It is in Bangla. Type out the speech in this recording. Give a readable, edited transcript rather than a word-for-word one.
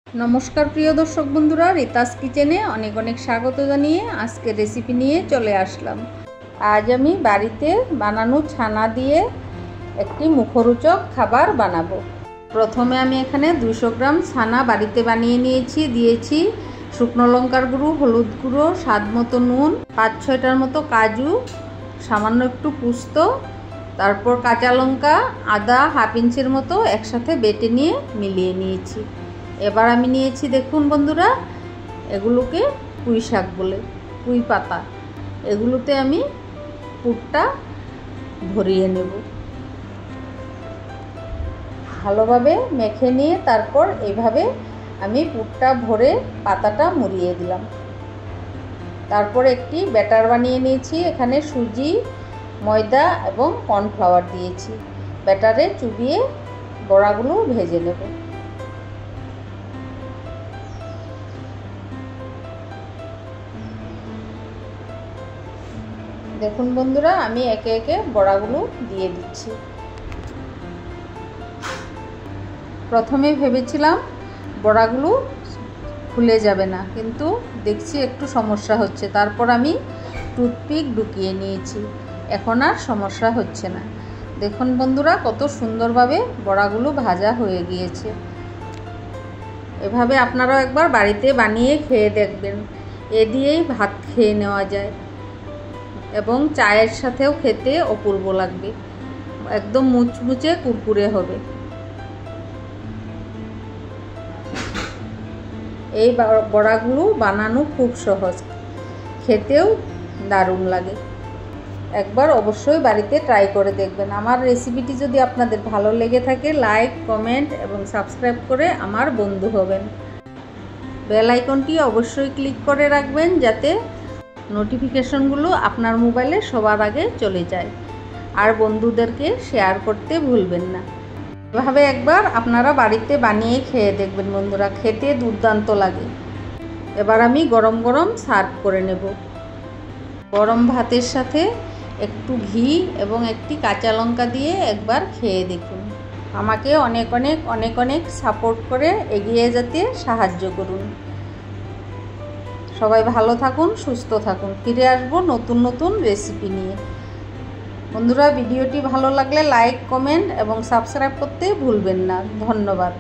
नमस्कार प्रिय दर्शक बंधुरा रीतास किचेने अनेक अनेक स्वागत जानिए आज के रेसिपि निये चले आसलाम। आज आमी बाड़ीते बानानो छाना दिए एकटी मुखरोचक खाबार बानाबो। प्रथमे आमी एखाने 200 ग्राम छाना बाड़ीते बानिये नियेछि। दियेछि शुकनो लंकार गुঁড়ো, हलुद गुঁড়ো, स्वाद मतो नुन, 5-6टार मतो काजू, सामान्य एकटू पुस्तो, तारपर काँचा लंका, आदा हाफ इंचेर मतो एकसाथे बेटे निये मिलिए नियेछि। एबार आमी नियेछि देखुन बंधुरा एगुलोके पुঁই শাক बोले, पुঁই पाता, एगुलोते आमी पुरटा भरिए नेब। भालोभाबे मेखे निये तारपर एइभाबे आमी पुरटा भरे पाताटा मुड़िए दिलाम। तारपर एकटी बैटार बानिए नियेछि। एखाने सुजी, मयदा एबं कर्नफ्लावर दियेछि। बैटारे चुबिए बड़ागुलो भेजे नेब। देखुन बंधुरा आमी एके एके बड़ागुलो दिए दिচ্ছি। प्रथमे भेবেছিলাম বড়াগুলো ফুলে যাবে না, কিন্তু দেখছি একটু সমস্যা হচ্ছে। তারপর আমি টুথপিক ঢুকিয়ে নিয়েছি, এখন আর সমস্যা হচ্ছে না। দেখুন বন্ধুরা কত সুন্দরভাবে বড়াগুলো ভাজা হয়ে গিয়েছে। এভাবে আপনারাও একবার বাড়িতে বানিয়ে খেয়ে দেখবেন। এ দিয়েই ভাত খেয়ে নেওয়া যায় এবং চায়ের সাথেও খেতে অপূর্ব লাগবে। একদম মুচমুচে কুরকুরে হবে। এই বড়াগুলো বানানো খুব সহজ, খেতেও দারুণ লাগে। একবার অবশ্যই বাড়িতে ট্রাই করে দেখবেন। আমার রেসিপিটি যদি আপনাদের ভালো লেগে থাকে লাইক, কমেন্ট এবং সাবস্ক্রাইব করে আমার বন্ধু হবেন। বেল আইকনটি অবশ্যই ক্লিক করে রাখবেন যাতে নোটিফিকেশনগুলো আপনার মোবাইলে সবার আগে চলে যায়। আর বন্ধুদেরকে শেয়ার করতে ভুলবেন না। এভাবে একবার আপনারা বাড়িতে বানিয়ে খেয়ে দেখবেন বন্ধুরা, খেতে দুর্দান্ত লাগে। এবার আমি গরম গরম সার্ভ করে নেব। গরম ভাতের সাথে একটু ঘি এবং একটি কাঁচা লঙ্কা দিয়ে একবার খেয়ে দেখুন। আমাকে অনেক অনেক অনেক অনেক সাপোর্ট করে এগিয়ে যেতে সাহায্য করুন। সবাই ভালো থাকুন, সুস্থ থাকুন। ফিরে আসবো নতুন নতুন রেসিপি নিয়ে। বন্ধুরা ভিডিওটি ভালো লাগলে লাইক, কমেন্ট এবং সাবস্ক্রাইব করতে ভুলবেন না। ধন্যবাদ।